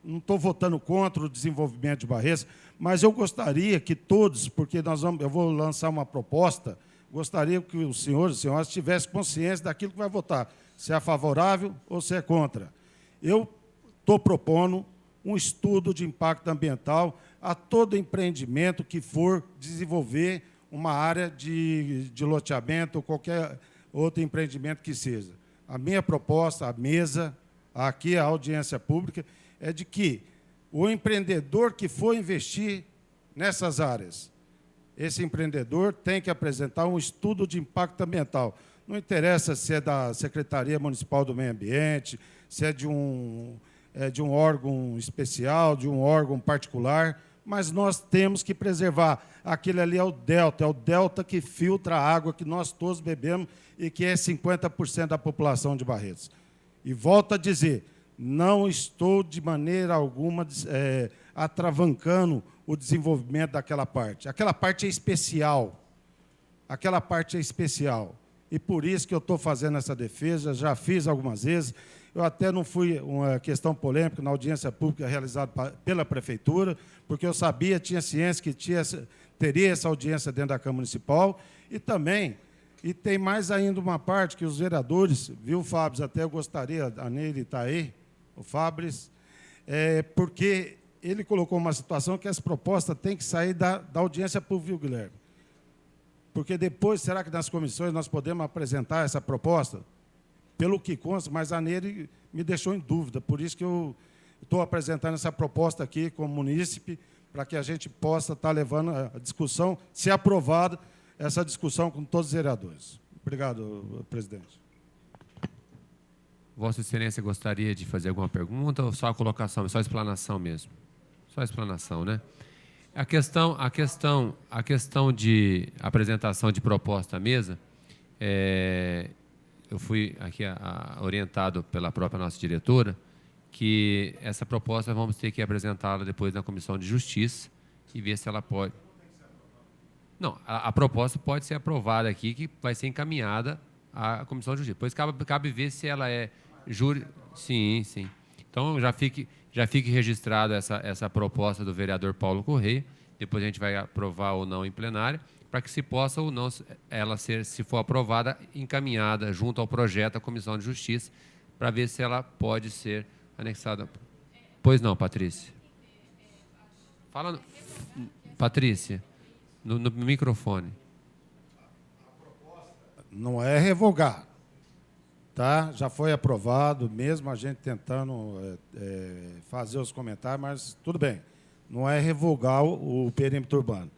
não estou votando contra o desenvolvimento de Barretos, mas eu gostaria que todos, porque eu vou lançar uma proposta, gostaria que os senhores e senhoras tivessem consciência daquilo que vai votar, se é favorável ou se é contra. Eu estou propondo um estudo de impacto ambiental a todo empreendimento que for desenvolver uma área de loteamento ou qualquer outro empreendimento que seja. A minha proposta, a mesa, aqui a audiência pública, é de que o empreendedor que for investir nessas áreas, esse empreendedor tem que apresentar um estudo de impacto ambiental. Não interessa se é da Secretaria Municipal do Meio Ambiente, se é de um órgão especial, de um órgão particular, mas nós temos que preservar. Aquele ali é o delta que filtra a água que nós todos bebemos e que é 50% da população de Barretos. E volto a dizer, não estou de maneira alguma atravancando o desenvolvimento daquela parte. Aquela parte é especial. Aquela parte é especial. E por isso que eu estou fazendo essa defesa, já fiz algumas vezes. Eu até não fui uma questão polêmica na audiência pública realizada pela Prefeitura, porque eu sabia, tinha ciência que teria essa audiência dentro da Câmara Municipal. E também, e tem mais ainda uma parte que os vereadores, viu, Fábio, até eu gostaria, a Neile está aí, o Fabris, porque ele colocou uma situação que as propostas têm que sair da audiência pública, viu, Guilherme? Porque depois, será que nas comissões nós podemos apresentar essa proposta? Pelo que consta, mas a Neire me deixou em dúvida, por isso que eu estou apresentando essa proposta aqui como munícipe, para que a gente possa estar levando a discussão, se aprovada, essa discussão com todos os vereadores. Obrigado, presidente. Vossa Excelência gostaria de fazer alguma pergunta ou só a colocação, só a explanação mesmo? Só a explanação, né? A questão de apresentação de proposta à mesa, eu fui aqui orientado pela própria nossa diretora que essa proposta vamos ter que apresentá-la depois na Comissão de Justiça e ver se ela pode... Não, a proposta pode ser aprovada aqui, que vai ser encaminhada à Comissão de Justiça. Depois cabe ver se ela é júri... Sim, sim. Então, já fique registrada essa proposta do vereador Paulo Correia, depois a gente vai aprovar ou não em plenária, para que se possa ou não ela ser, se for aprovada, encaminhada junto ao projeto à Comissão de Justiça, para ver se ela pode ser anexada. Pois não, Patrícia. Fala, Patrícia, no microfone. Não é revogar, tá? Já foi aprovado, mesmo a gente tentando fazer os comentários, mas tudo bem. Não é revogar o perímetro urbano.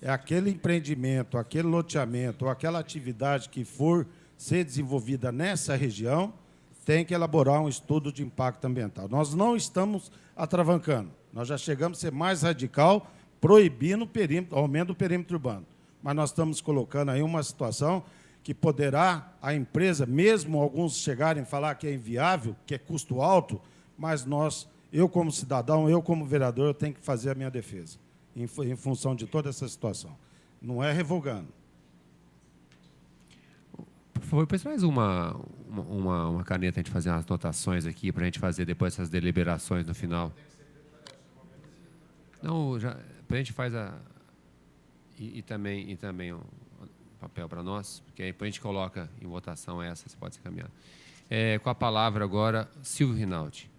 É aquele empreendimento, aquele loteamento, ou aquela atividade que for ser desenvolvida nessa região, tem que elaborar um estudo de impacto ambiental. Nós não estamos atravancando. Nós já chegamos a ser mais radical, proibindo o aumento do perímetro urbano. Mas nós estamos colocando aí uma situação que poderá a empresa, mesmo alguns chegarem a falar que é inviável, que é custo alto, mas eu como cidadão, eu como vereador, eu tenho que fazer a minha defesa, em função de toda essa situação. Não é revogando. Por favor, depois faz uma caneta, a gente fazer umas anotações aqui, para a gente fazer depois essas deliberações no final. Não, a gente faz e também um papel para nós, porque aí depois a gente coloca em votação essa, se pode ser caminhada. Com a palavra agora, Silvio Rinaldi.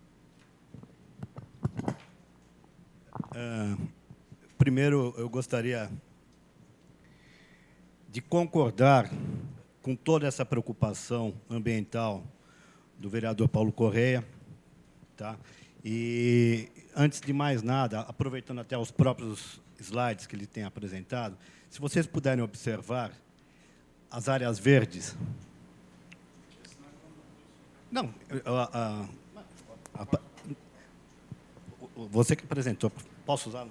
Primeiro, eu gostaria de concordar com toda essa preocupação ambiental do vereador Paulo Correia. Tá? E, antes de mais nada, aproveitando até os próprios slides que ele tem apresentado, se vocês puderem observar as áreas verdes. Não, você que apresentou, posso usá-lo?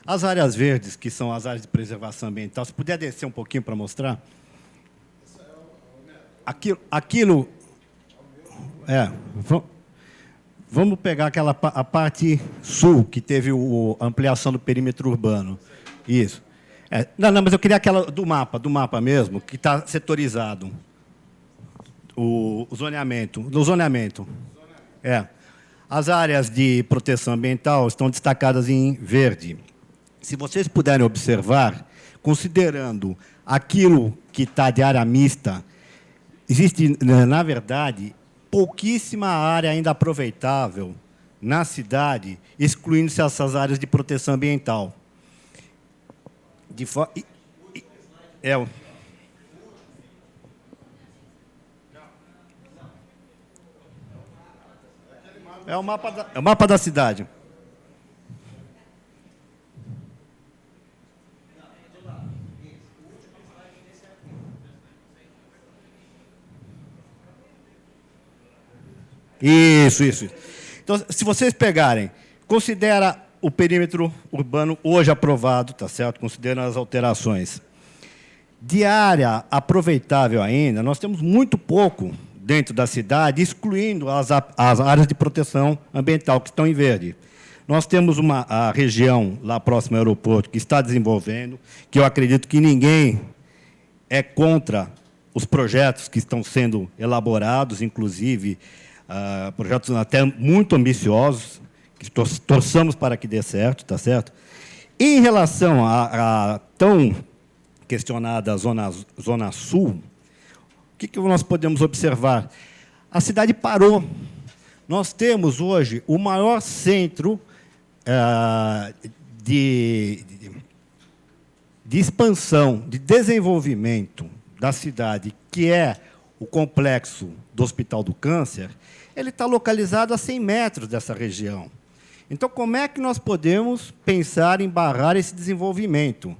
As áreas verdes, que são as áreas de preservação ambiental, se puder descer um pouquinho para mostrar. Aquilo vamos pegar a parte sul, que teve a ampliação do perímetro urbano. Isso. Não, mas eu queria aquela do mapa mesmo, que está setorizado. O zoneamento. Do zoneamento. As áreas de proteção ambiental estão destacadas em verde. Se vocês puderem observar, considerando aquilo que está de área mista, existe, na verdade, pouquíssima área ainda aproveitável na cidade, excluindo-se essas áreas de proteção ambiental. É o mapa da cidade. Isso. Então, se vocês pegarem, considera o perímetro urbano hoje aprovado, tá certo? Considerando as alterações. De área aproveitável ainda, nós temos muito pouco dentro da cidade, excluindo as áreas de proteção ambiental que estão em verde. Nós temos a região lá próxima ao aeroporto que está desenvolvendo, que eu acredito que ninguém é contra os projetos que estão sendo elaborados, inclusive projetos até muito ambiciosos, que torçamos para que dê certo, tá certo? E em relação à tão questionada Zona Sul, o que nós podemos observar? A cidade parou. Nós temos hoje o maior centro de expansão, de desenvolvimento da cidade, que é o complexo do Hospital do Câncer. Ele está localizado a 100 metros dessa região. Então, como é que nós podemos pensar em barrar esse desenvolvimento?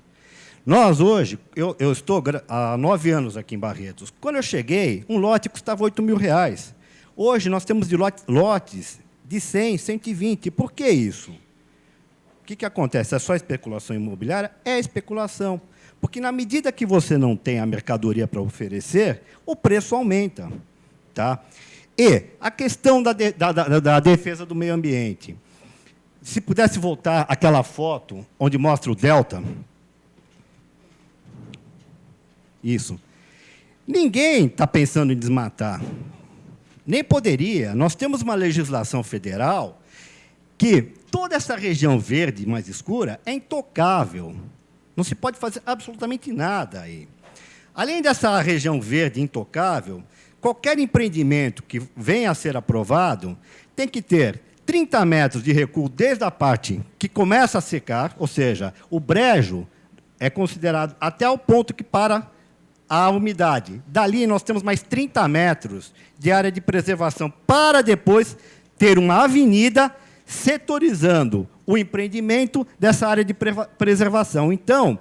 Nós, hoje, eu estou há 9 anos aqui em Barretos. Quando eu cheguei, um lote custava R$8.000. Hoje, nós temos de lotes de 100, 120. Por que isso? O que acontece? É só especulação imobiliária? É especulação. Porque, na medida que você não tem a mercadoria para oferecer, o preço aumenta. Tá? E a questão da defesa do meio ambiente. Se pudesse voltar àquela foto onde mostra o delta. Isso. Ninguém está pensando em desmatar. Nem poderia. Nós temos uma legislação federal que toda essa região verde mais escura é intocável. Não se pode fazer absolutamente nada aí. Além dessa região verde intocável, qualquer empreendimento que venha a ser aprovado tem que ter 30 metros de recuo desde a parte que começa a secar, ou seja, o brejo é considerado até o ponto que para a umidade. Dali, nós temos mais 30 metros de área de preservação para depois ter uma avenida setorizando o empreendimento dessa área de preservação. Então,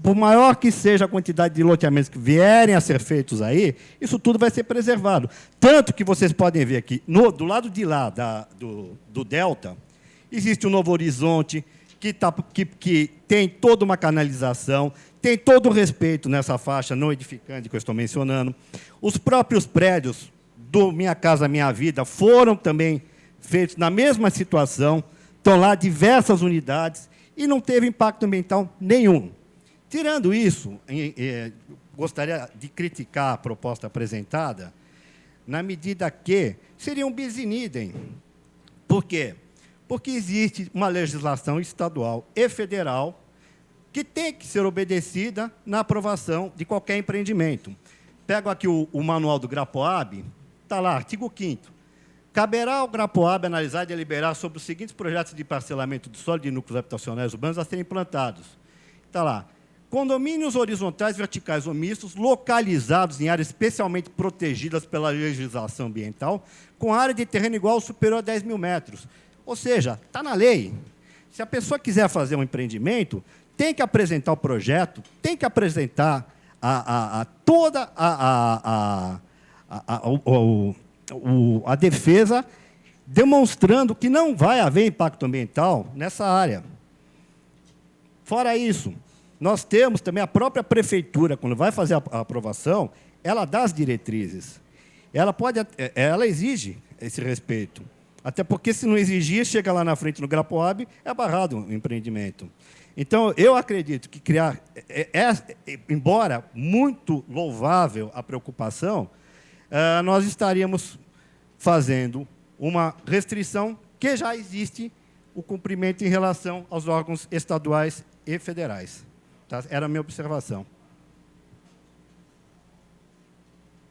por maior que seja a quantidade de loteamentos que vierem a ser feitos aí, isso tudo vai ser preservado. Tanto que vocês podem ver aqui, do lado de lá do delta, existe o Novo Horizonte, que tem toda uma canalização, tem todo o respeito nessa faixa não edificante que eu estou mencionando. Os próprios prédios do Minha Casa Minha Vida foram também feitos na mesma situação, estão lá diversas unidades e não teve impacto ambiental nenhum. Tirando isso, gostaria de criticar a proposta apresentada, na medida que seria um bis in idem. Por quê? Porque existe uma legislação estadual e federal que tem que ser obedecida na aprovação de qualquer empreendimento. Pego aqui o manual do GRAPOAB, está lá, artigo 5º. Caberá ao Grapoab analisar e deliberar sobre os seguintes projetos de parcelamento do solo de núcleos habitacionais urbanos a serem implantados. Está lá. Condomínios horizontais, verticais ou mistos, localizados em áreas especialmente protegidas pela legislação ambiental, com área de terreno igual ou superior a 10 mil metros. Ou seja, está na lei. Se a pessoa quiser fazer um empreendimento, tem que apresentar o projeto, tem que apresentar toda a defesa, demonstrando que não vai haver impacto ambiental nessa área. Fora isso, nós temos também a própria prefeitura, quando vai fazer a aprovação, ela dá as diretrizes. Ela exige esse respeito. Até porque, se não exigir, chega lá na frente no Grapoab, é barrado o empreendimento. Então, eu acredito que criar, embora muito louvável a preocupação, nós estaríamos fazendo uma restrição que já existe o cumprimento em relação aos órgãos estaduais e federais. Tá? Era a minha observação.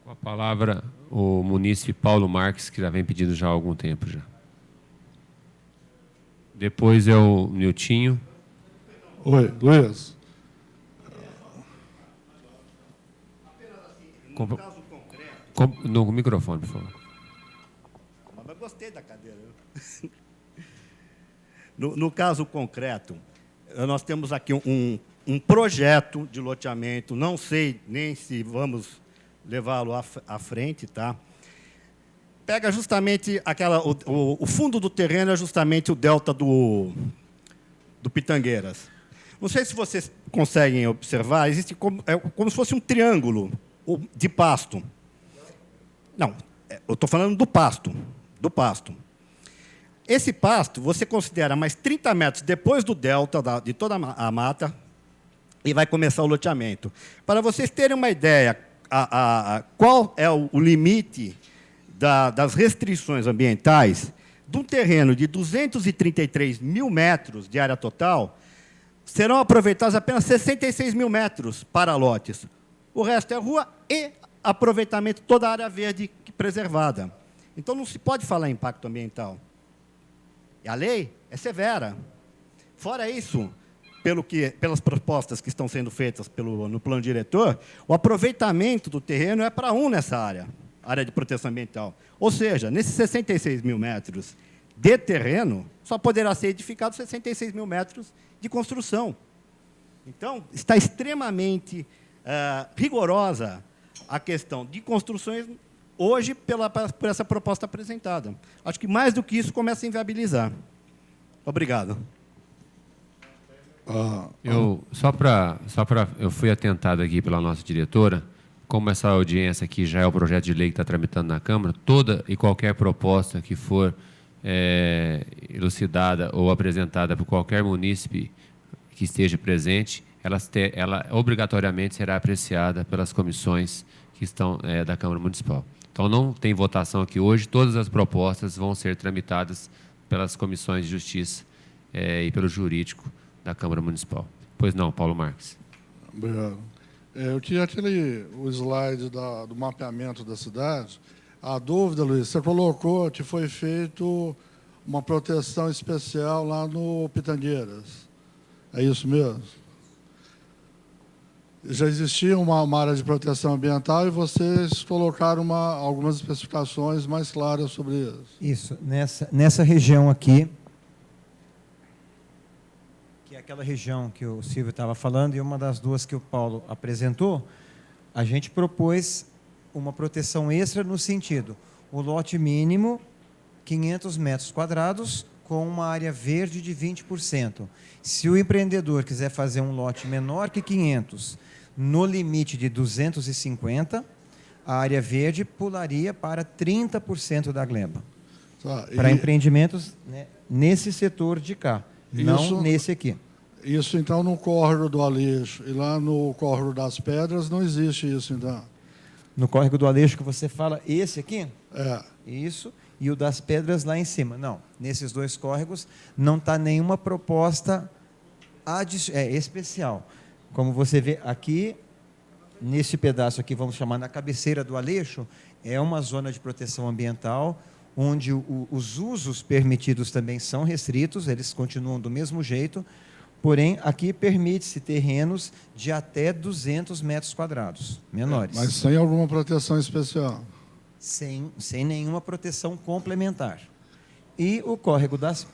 Com a palavra, o munícipe Paulo Marques, que já vem pedindo já há algum tempo. Já. Depois é o Niltinho. Oi, Luiz. No microfone, por favor. Mas eu gostei da cadeira. No caso concreto, nós temos aqui um projeto de loteamento, não sei nem se vamos levá-lo à frente, tá? Pega justamente o fundo do terreno é justamente o delta do Pitangueiras. Não sei se vocês conseguem observar, existe como se fosse um triângulo de pasto. Não, eu estou falando do pasto. Esse pasto, você considera mais 30 metros depois do delta de toda a mata e vai começar o loteamento. Para vocês terem uma ideia, qual é o limite das restrições ambientais, de um terreno de 233 mil metros de área total, serão aproveitados apenas 66 mil metros para lotes. O resto é rua e aproveitamento toda a área verde preservada. Então, não se pode falar em impacto ambiental. E a lei é severa. Fora isso, pelas propostas que estão sendo feitas no plano diretor, o aproveitamento do terreno é para nessa área de proteção ambiental. Ou seja, nesses 66 mil metros de terreno, só poderá ser edificado 66 mil metros de construção. Então, está extremamente rigorosa a questão de construções hoje por essa proposta apresentada. Acho que mais do que isso começa a inviabilizar. Obrigado. Eu fui atentado aqui pela nossa diretora, como essa audiência aqui já é o projeto de lei que está tramitando na Câmara, toda e qualquer proposta que for elucidada ou apresentada por qualquer munícipe que esteja presente, ela obrigatoriamente será apreciada pelas comissões que estão da Câmara Municipal. Então, não tem votação aqui hoje, todas as propostas vão ser tramitadas pelas comissões de Justiça e pelo Jurídico da Câmara Municipal. Pois não, Paulo Marques. Obrigado. Eu tinha o slide do mapeamento da cidade. A dúvida, Luiz, você colocou que foi feito uma proteção especial lá no Pitangueiras. É isso mesmo? Já existia uma área de proteção ambiental e vocês colocaram algumas especificações mais claras sobre isso. Isso. Nessa região aqui, que é aquela região que o Silvio estava falando, e uma das duas que o Paulo apresentou, a gente propôs uma proteção extra no sentido, o lote mínimo, 500 metros quadrados, com uma área verde de 20%. Se o empreendedor quiser fazer um lote menor que 500, no limite de 250, a área verde pularia para 30% da gleba. Para empreendimentos, né, nesse setor de cá, não nesse aqui. Isso, então, no córrego do Aleixo e lá no córrego das Pedras não existe isso, então? No córrego do Aleixo que você fala, esse aqui? É. Isso, e o das Pedras lá em cima. Não, nesses dois córregos não está nenhuma proposta especial. Como você vê aqui, nesse pedaço aqui, vamos chamar na cabeceira do Aleixo, é uma zona de proteção ambiental, onde os usos permitidos também são restritos, eles continuam do mesmo jeito, porém, aqui permite-se terrenos de até 200 metros quadrados, menores. Mas sem alguma proteção especial. Sem nenhuma proteção complementar. E o córrego das...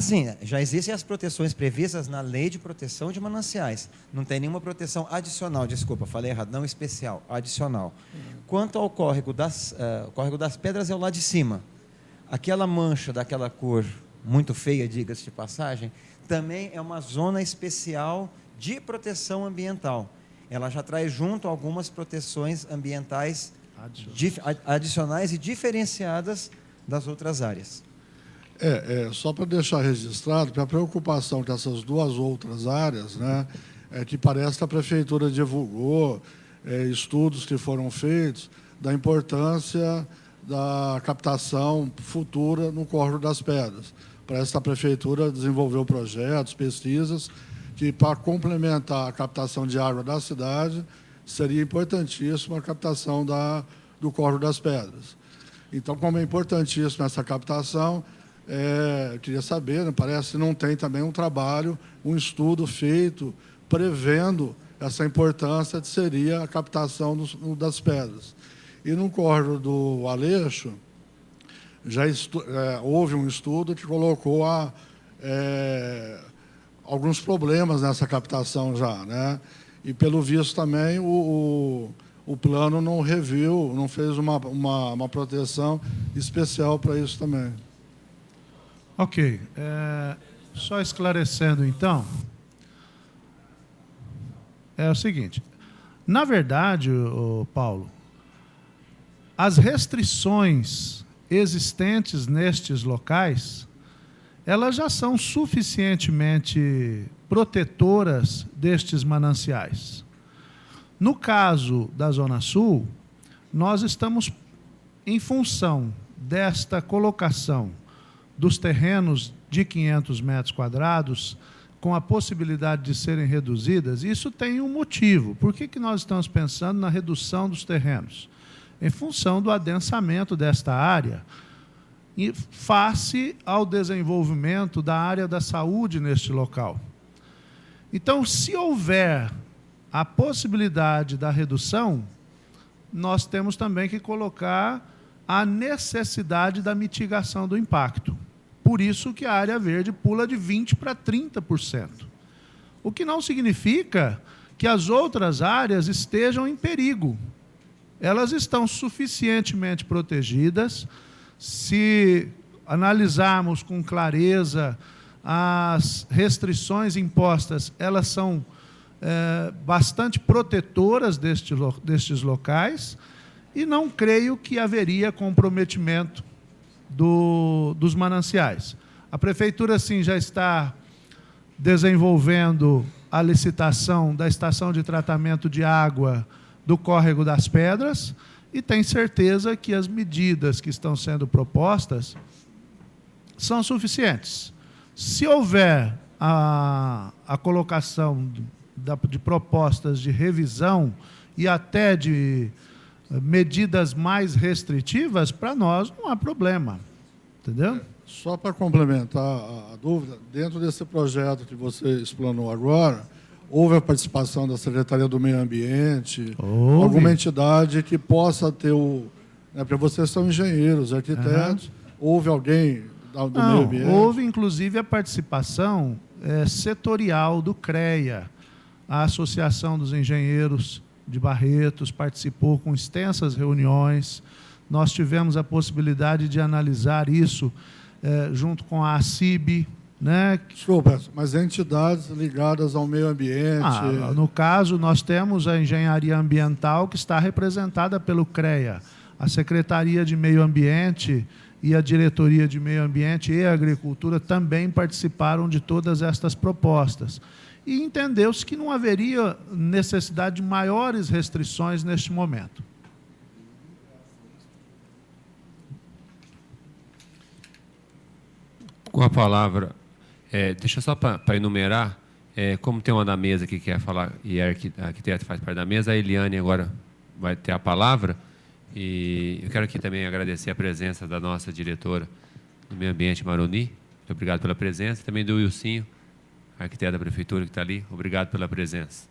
Sim, já existem as proteções previstas na Lei de Proteção de Mananciais. Não tem nenhuma proteção adicional, desculpa, falei errado, não especial, adicional. Quanto ao córrego das Pedras, é o lá de cima. Aquela mancha daquela cor muito feia, diga-se de passagem, também é uma zona especial de proteção ambiental. Ela já traz junto algumas proteções ambientais adicionais e diferenciadas das outras áreas. Só para deixar registrado, que a preocupação com essas duas outras áreas, né, é que parece que a Prefeitura divulgou estudos que foram feitos da importância da captação futura no Córrego das Pedras. Parece que a Prefeitura desenvolveu projetos, pesquisas, que para complementar a captação de água da cidade, seria importantíssima a captação do Córrego das Pedras. Então, como é importantíssima essa captação, eu queria saber, né, parece que não tem também um trabalho, um estudo feito prevendo essa importância que seria a captação das pedras. E no córrego do Aleixo, já houve um estudo que colocou alguns problemas nessa captação já, né? E, pelo visto, também o plano não reviu, não fez uma proteção especial para isso também. Ok. Só esclarecendo, então, é o seguinte. Na verdade, Paulo, as restrições existentes nestes locais, elas já são suficientemente protetoras destes mananciais. No caso da Zona Sul, nós estamos, em função desta colocação dos terrenos de 500 metros quadrados, com a possibilidade de serem reduzidas, isso tem um motivo. Por que nós estamos pensando na redução dos terrenos? Em função do adensamento desta área, e face ao desenvolvimento da área da saúde neste local. Então, se houver a possibilidade da redução, nós temos também que colocar a necessidade da mitigação do impacto. Por isso que a área verde pula de 20% para 30%. O que não significa que as outras áreas estejam em perigo. Elas estão suficientemente protegidas. Se analisarmos com clareza as restrições impostas, elas são bastante protetoras destes locais, e não creio que haveria comprometimento dos mananciais. A Prefeitura, sim, já está desenvolvendo a licitação da estação de tratamento de água do Córrego das Pedras, e tem certeza que as medidas que estão sendo propostas são suficientes. Se houver a colocação de propostas de revisão e até de medidas mais restritivas, para nós não há problema. Entendeu? Só para complementar a dúvida, dentro desse projeto que você explanou agora, houve a participação da Secretaria do Meio Ambiente, alguma entidade que possa ter porque vocês são engenheiros, arquitetos, houve alguém do meio ambiente? Houve, inclusive, a participação setorial do CREA, a Associação dos Engenheiros de Barretos, participou com extensas reuniões. Nós tivemos a possibilidade de analisar isso junto com a ACIB, né? Desculpa, mas entidades ligadas ao meio ambiente... No caso, nós temos a engenharia ambiental, que está representada pelo CREA. A Secretaria de Meio Ambiente e a Diretoria de Meio Ambiente e Agricultura também participaram de todas estas propostas. E entendeu-se que não haveria necessidade de maiores restrições neste momento. Com a palavra, deixa só para enumerar, como tem uma da mesa que quer falar, e a arquiteta faz parte da mesa, a Eliane agora vai ter a palavra. E eu quero aqui também agradecer a presença da nossa diretora do Meio Ambiente, Maroni. Muito obrigado pela presença. Também do Wilsinho, arquiteto da Prefeitura, que está ali. Obrigado pela presença.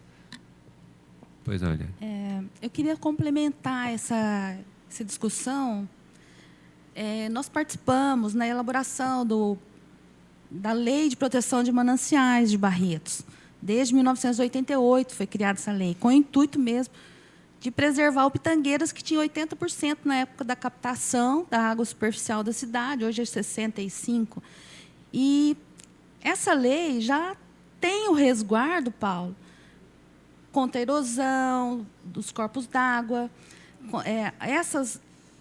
Pois não, Eliane. Eu queria complementar essa discussão. Nós participamos na elaboração da Lei de Proteção de Mananciais de Barretos. Desde 1988 foi criada essa lei, com o intuito mesmo de preservar o Pitangueiras, que tinha 80% na época da captação da água superficial da cidade, hoje é 65%. E essa lei já tem o resguardo, Paulo, contra a erosão dos corpos d'água,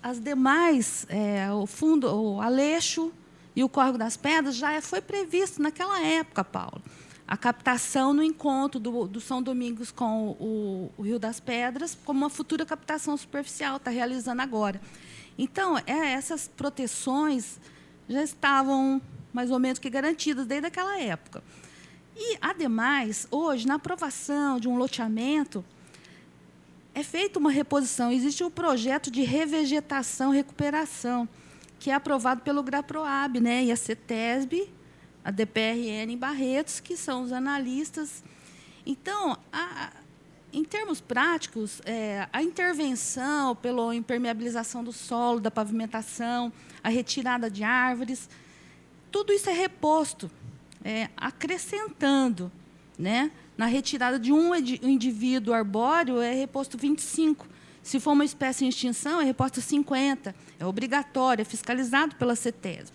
as demais, o Aleixo e o Córrego das Pedras já foi previsto naquela época, Paulo. A captação no encontro do São Domingos com o Rio das Pedras, como uma futura captação superficial, está realizando agora. Então, essas proteções já estavam mais ou menos que garantidas desde aquela época. E, ademais, hoje, na aprovação de um loteamento, é feita uma reposição. Existe um projeto de revegetação e recuperação, que é aprovado pelo GRAPROAB, né, e a CETESB, a DPRN em Barretos, que são os analistas. Então, em termos práticos, a intervenção pela impermeabilização do solo, da pavimentação, a retirada de árvores, tudo isso é reposto, acrescentando, né? Na retirada de um indivíduo arbóreo, é reposto 25. Se for uma espécie em extinção, é reposto 50. É obrigatório, é fiscalizado pela CETESB.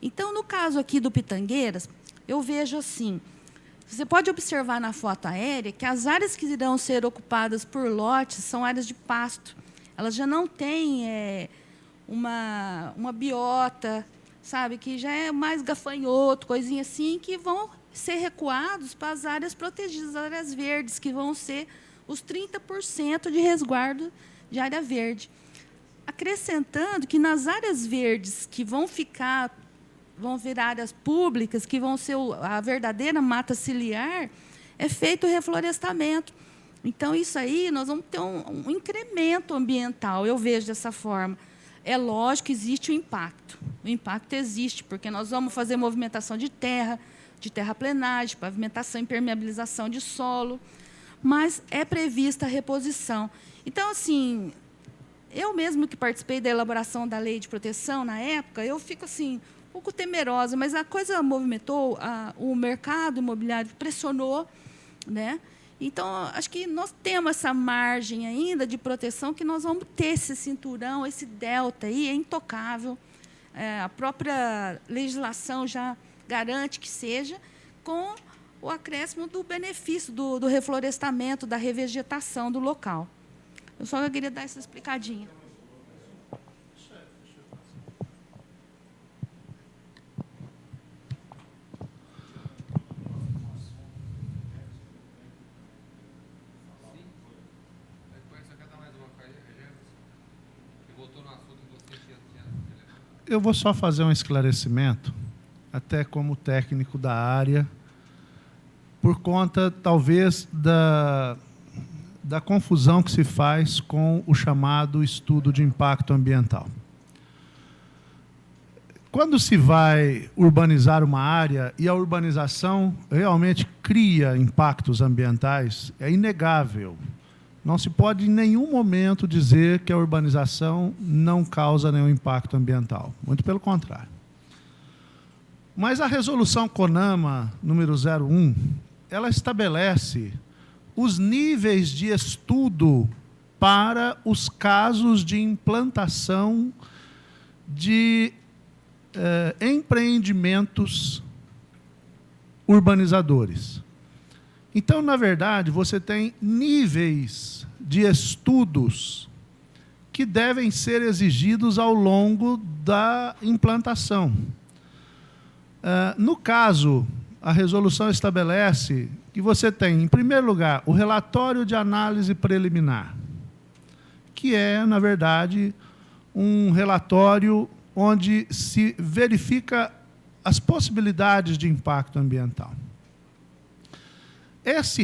Então, no caso aqui do Pitangueiras, eu vejo assim, você pode observar na foto aérea que as áreas que irão ser ocupadas por lotes são áreas de pasto. Elas já não têm uma biota, sabe, que já é mais gafanhoto, coisinha assim, que vão ser recuados para as áreas protegidas, as áreas verdes, que vão ser os 30% de resguardo de área verde. Acrescentando que nas áreas verdes que vão virar áreas públicas, que vão ser a verdadeira mata ciliar, é feito o reflorestamento. Então, isso aí, nós vamos ter um incremento ambiental, eu vejo dessa forma. É lógico que existe o impacto. O impacto existe, porque nós vamos fazer movimentação de terraplenagem, pavimentação, impermeabilização de solo, mas é prevista a reposição. Então, assim, eu mesmo que participei da elaboração da lei de proteção, na época, eu fico assim, um pouco temerosa, mas a coisa movimentou, o mercado imobiliário pressionou, né? Então, acho que nós temos essa margem ainda de proteção, que nós vamos ter esse cinturão, esse delta aí, é intocável. A própria legislação já garante que seja, com o acréscimo do benefício do reflorestamento, da revegetação do local. Eu só queria dar essa explicadinha. Eu vou só fazer um esclarecimento, até como técnico da área, por conta, talvez, da confusão que se faz com o chamado estudo de impacto ambiental. Quando se vai urbanizar uma área, e a urbanização realmente cria impactos ambientais, é inegável. Não se pode, em nenhum momento, dizer que a urbanização não causa nenhum impacto ambiental. Muito pelo contrário. Mas a resolução CONAMA número 01, ela estabelece os níveis de estudo para os casos de implantação de empreendimentos urbanizadores. Então, na verdade, você tem níveis de estudos que devem ser exigidos ao longo da implantação. No caso, a resolução estabelece que você tem, em primeiro lugar, o relatório de análise preliminar, que é, na verdade, um relatório onde se verifica as possibilidades de impacto ambiental. Esse